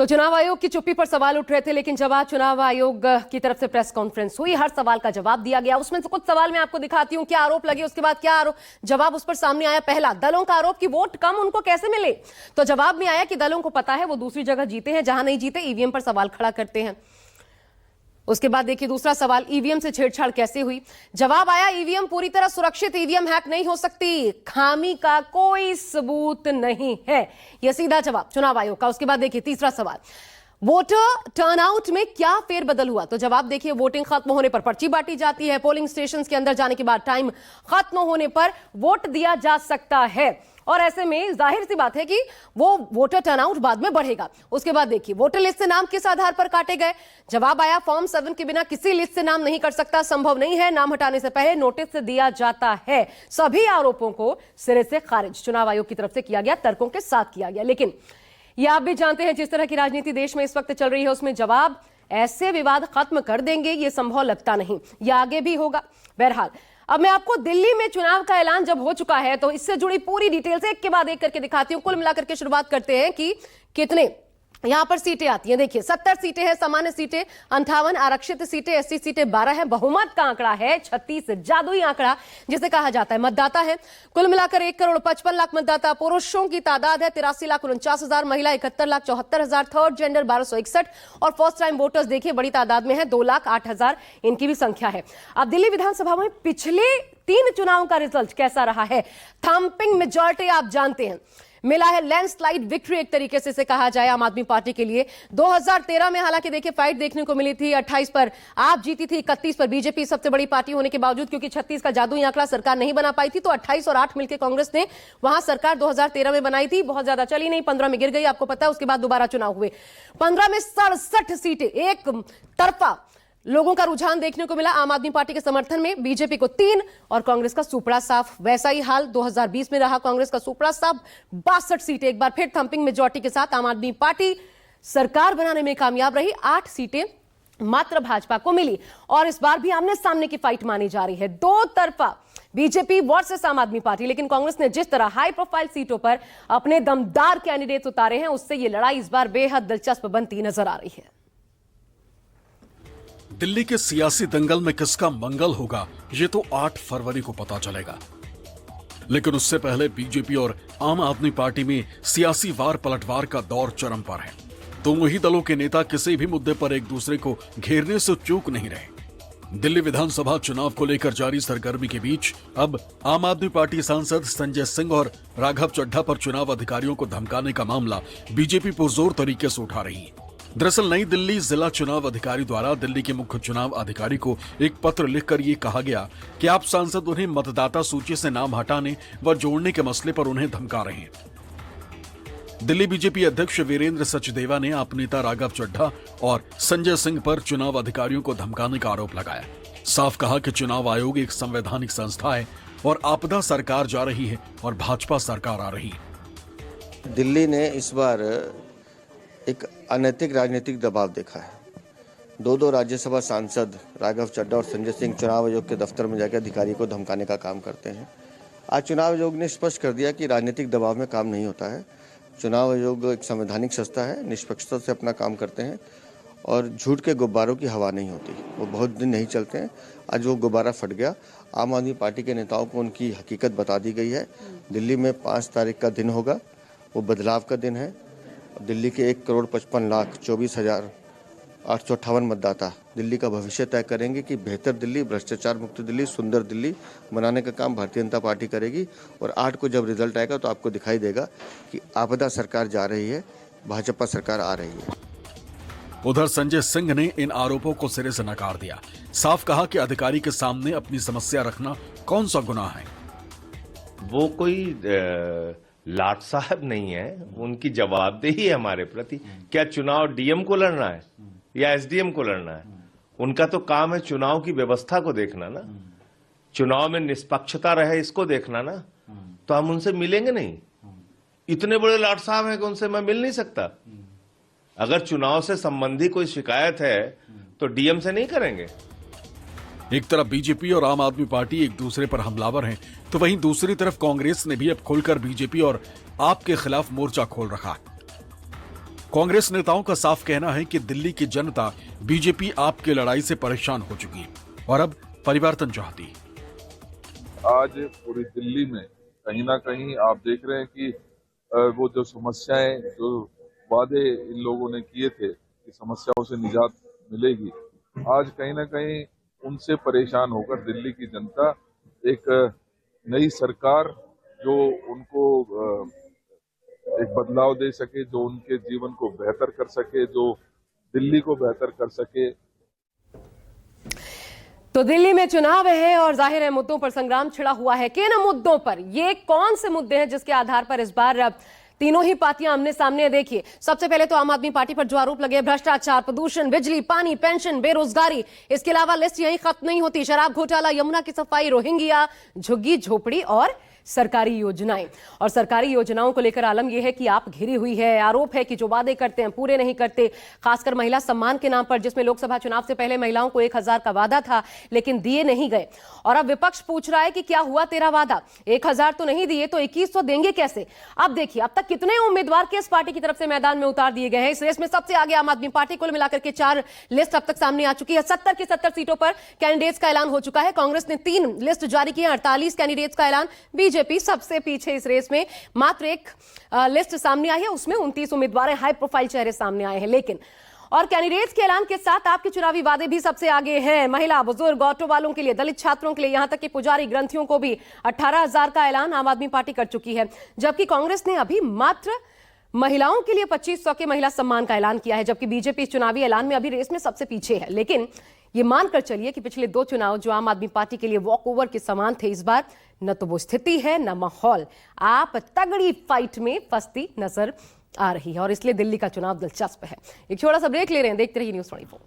तो चुनाव आयोग की चुप्पी पर सवाल उठ रहे थे, लेकिन जब आज चुनाव आयोग की तरफ से प्रेस कॉन्फ्रेंस हुई, हर सवाल का जवाब दिया गया। उसमें से कुछ सवाल मैं आपको दिखाती हूं, क्या आरोप लगे, उसके बाद क्या जवाब उस पर सामने आया। पहला, दलों का आरोप कि वोट कम उनको कैसे मिले, तो जवाब में आया कि दलों को पता है वो दूसरी जगह जीते हैं जहां नहीं जीते, ईवीएम पर सवाल खड़ा करते हैं। उसके बाद देखिए दूसरा सवाल, ईवीएम से छेड़छाड़ कैसे हुई। जवाब आया, ईवीएम पूरी तरह सुरक्षित, ईवीएम हैक नहीं हो सकती, खामी का कोई सबूत नहीं है। यह सीधा जवाब चुनाव आयोग का। उसके बाद देखिए तीसरा सवाल, वोटर टर्नआउट में क्या फेरबदल हुआ, तो जवाब देखिए, वोटिंग खत्म होने पर पर्ची बांटी जाती है, पोलिंग स्टेशंस के अंदर जाने के बाद टाइम खत्म होने पर वोट दिया जा सकता है, और ऐसे में जाहिर सी बात है कि वो वोटर टर्नआउट बाद में बढ़ेगा। उसके बाद देखिए, वोटर लिस्ट से नाम किस आधार पर काटे गए, जवाब आया, फॉर्म 7 के बिना किसी लिस्ट से नाम नहीं कट सकता, संभव नहीं है, नाम हटाने से पहले नोटिस दिया जाता है। सभी आरोपों को सिरे से खारिज चुनाव आयोग की तरफ से किया गया, तर्कों के साथ किया गया। लेकिन ये आप भी जानते हैं, जिस तरह की राजनीति देश में इस वक्त चल रही है, उसमें जवाब ऐसे विवाद खत्म कर देंगे ये संभव लगता नहीं, ये आगे भी होगा। बहरहाल अब मैं आपको दिल्ली में चुनाव का ऐलान जब हो चुका है तो इससे जुड़ी पूरी डिटेल्स एक के बाद एक करके दिखाती हूं। कुल मिलाकर के शुरुआत करते हैं कि कितने यहां पर सीटें आती हैं। देखिए 70 सीटें हैं, सामान्य सीटें 58, आरक्षित सीटें 80 सीटें 12 हैं, बहुमत का आंकड़ा है 36, जादुई आंकड़ा जिसे कहा जाता है। मतदाता है कुल मिलाकर 1,55,00,000 मतदाता, पुरुषों की तादाद है 83,49,000, महिला 71,74,000, थर्ड जेंडर 1261 और फर्स्ट टाइम वोटर्स देखिए बड़ी तादाद में है 2,08,000 इनकी भी संख्या है। अब दिल्ली विधानसभा में पिछले 3 चुनावों का रिजल्ट कैसा रहा है, थंपिंग मेजॉरिटी आप जानते हैं, मिला है लैंडस्लाइड विक्ट्री एक तरीके से इसे कहा जाए आम आदमी पार्टी के लिए। 2013 में हालांकि देखिए फाइट देखने को मिली थी, 28 पर आप जीती थी, 31 पर बीजेपी सबसे बड़ी पार्टी होने के बावजूद, क्योंकि 36 का जादुई आंकड़ा सरकार नहीं बना पाई थी, तो 28 और 8 मिलकर कांग्रेस ने वहां सरकार 2013 में बनाई थी, बहुत ज्यादा चली नहीं, 15 में गिर गई, आपको पता है। उसके बाद दोबारा चुनाव हुए, 15 में 67 सीटें, एक तरफा लोगों का रुझान देखने को मिला आम आदमी पार्टी के समर्थन में, बीजेपी को 3 और कांग्रेस का सुपड़ा साफ। वैसा ही हाल 2020 में रहा, कांग्रेस का सुपड़ा साफ 62 सीटें, एक बार फिर थंपिंग मेजॉरिटी के साथ आम आदमी पार्टी सरकार बनाने में कामयाब रही, 8 सीटें मात्र भाजपा को मिली। और इस बार भी आमने सामने की फाइट मानी जा रही है, दो तरफा बीजेपी वर्सेस आम आदमी पार्टी। लेकिन कांग्रेस ने जिस तरह हाई प्रोफाइल सीटों पर अपने दमदार कैंडिडेट्स उतारे हैं, उससे यह लड़ाई इस बार बेहद दिलचस्प बनती नजर आ रही है। दिल्ली के सियासी दंगल में किसका मंगल होगा, ये तो 8 फरवरी को पता चलेगा। लेकिन उससे पहले बीजेपी और आम आदमी पार्टी में सियासी वार पलटवार का दौर चरम पर है। दोनों ही दलों के नेता किसी भी मुद्दे पर एक दूसरे को घेरने से चूक नहीं रहे। दिल्ली विधानसभा चुनाव को लेकर जारी सरगर्मी के बीच अब आम आदमी पार्टी सांसद संजय सिंह और राघव चड्ढा पर चुनाव अधिकारियों को धमकाने का मामला बीजेपी पुरजोर तरीके से उठा रही है। दरअसल नई दिल्ली जिला चुनाव अधिकारी द्वारा दिल्ली के मुख्य चुनाव अधिकारी को एक पत्र लिखकर ये कहा गया कि आप सांसद उन्हें मतदाता सूची से नाम हटाने व जोड़ने के मसले पर उन्हें धमका रहे हैं। दिल्ली बीजेपी अध्यक्ष वीरेंद्र सचदेवा ने आप नेता राघव चड्ढा और संजय सिंह पर चुनाव अधिकारियों को धमकाने का आरोप लगाया। साफ कहा कि चुनाव आयोग एक संवैधानिक संस्था है और आपदा सरकार जा रही है और भाजपा सरकार आ रही है। दिल्ली ने इस बार एक अनैतिक राजनीतिक दबाव देखा है। 2 राज्यसभा सांसद राघव चड्ढा और संजय सिंह चुनाव आयोग के दफ्तर में जाकर अधिकारी को धमकाने का काम करते हैं। आज चुनाव आयोग ने स्पष्ट कर दिया कि राजनीतिक दबाव में काम नहीं होता है। चुनाव आयोग एक संवैधानिक संस्था है, निष्पक्षता से अपना काम करते हैं और झूठ के गुब्बारों की हवा नहीं होती, वो बहुत दिन नहीं चलते हैं। आज वो गुब्बारा फट गया। आम आदमी पार्टी के नेताओं को उनकी हकीकत बता दी गई है। दिल्ली में 5 तारीख का दिन होगा, वो बदलाव का दिन है। दिल्ली के 1,55,24,858 मतदाता दिल्ली का भविष्य तय करेंगे कि बेहतर दिल्ली, भ्रष्टाचार मुक्त दिल्ली, सुंदर दिल्ली बनाने का काम भारतीय जनता पार्टी करेगी। और 8 को जब रिजल्ट आएगा तो आपको दिखाई देगा कि आपदा सरकार जा रही है, भाजपा सरकार आ रही है। उधर संजय सिंह ने इन आरोपों को सिरे से नकार दिया। साफ कहा कि अधिकारी के सामने अपनी समस्या रखना कौन सा गुनाह है। वो कोई लाट साहब नहीं है, उनकी जवाबदेही है हमारे प्रति। क्या चुनाव डीएम को लड़ना है या एसडीएम को लड़ना है? उनका तो काम है चुनाव की व्यवस्था को देखना ना, चुनाव में निष्पक्षता रहे इसको देखना ना। तो हम उनसे मिलेंगे नहीं, इतने बड़े लाट साहब हैं कि उनसे मैं मिल नहीं सकता। अगर चुनाव से संबंधी कोई शिकायत है तो डीएम से नहीं करेंगे। एक तरफ बीजेपी और आम आदमी पार्टी एक दूसरे पर हमलावर हैं, तो वहीं दूसरी तरफ कांग्रेस ने भी अब खुलकर बीजेपी और आप के खिलाफ मोर्चा खोल रखा है। कांग्रेस नेताओं का साफ कहना है कि दिल्ली की जनता बीजेपी आप की लड़ाई से परेशान हो चुकी और अब परिवर्तन चाहती। आज पूरी दिल्ली में कहीं ना कहीं आप देख रहे हैं कि वो जो समस्याएं, जो वादे इन लोगों ने किए थे कि समस्याओं से निजात मिलेगी, आज कहीं ना कहीं उनसे परेशान होकर दिल्ली की जनता एक नई सरकार जो उनको एक बदलाव दे सके, जो उनके जीवन को बेहतर कर सके, जो दिल्ली को बेहतर कर सके। तो दिल्ली में चुनाव है और जाहिर है मुद्दों पर संग्राम छिड़ा हुआ है। किन मुद्दों पर, ये कौन से मुद्दे हैं जिसके आधार पर इस बार तीनों ही पार्टियां आमने सामने है? देखिए, सबसे पहले तो आम आदमी पार्टी पर जो आरोप लगे, भ्रष्टाचार, प्रदूषण, बिजली, पानी, पेंशन, बेरोजगारी, इसके अलावा लिस्ट यहीं खत्म नहीं होती। शराब घोटाला, यमुना की सफाई, रोहिंग्या, झुग्गी झोपड़ी और सरकारी योजनाएं। और सरकारी योजनाओं को लेकर आलम यह है कि आप घिरी हुई है। आरोप है कि जो वादे करते हैं पूरे नहीं करते, खासकर महिला सम्मान के नाम पर, जिसमें लोकसभा चुनाव से पहले महिलाओं को 1000 का वादा था लेकिन दिए नहीं गए। और अब विपक्ष पूछ रहा है कि क्या हुआ तेरा वादा? 1000 तो नहीं दिए तो 2100 देंगे कैसे? अब देखिए, अब तक कितने उम्मीदवार किस पार्टी की तरफ से मैदान में उतार दिए गए हैं। इस रेस में सबसे आगे आम आदमी पार्टी, कुल मिलाकर के 4 लिस्ट अब तक सामने आ चुकी है। 70 की 70 सीटों पर कैंडिडेट्स का ऐलान हो चुका है। कांग्रेस ने 3 लिस्ट जारी की है, 48 कैंडिडेट्स का ऐलान। बीजेपी सबसे पीछे इस रेस में, मात्र एक लिस्ट सामने आई है, उसमें 29 उम्मीदवार हैं, हाई प्रोफाइल चेहरे सामने आए हैं। लेकिन और कैंडिडेट्स के ऐलान के साथ आपके चुनावी वादे भी सबसे आगे हैं। महिला, बुजुर्ग, ऑटो वालों के लिए, दलित छात्रों के लिए, यहां तक कि पुजारी ग्रंथियों को भी 18,000 का ऐलान आम आदमी पार्टी कर चुकी है। जबकि कांग्रेस ने अभी मात्र महिलाओं के लिए 2500 के महिला सम्मान का ऐलान किया है। जबकि बीजेपी इस चुनावी ऐलान में अभी रेस में सबसे पीछे है। लेकिन ये मानकर चलिए कि पिछले 2 चुनाव जो आम आदमी पार्टी के लिए वॉक ओवर के समान थे, इस बार न तो वो स्थिति है न माहौल। आप तगड़ी फाइट में फंसती नजर आ रही है और इसलिए दिल्ली का चुनाव दिलचस्प है। एक छोटा सा ब्रेक ले रहे हैं, देखते रहिए न्यूज़ 24।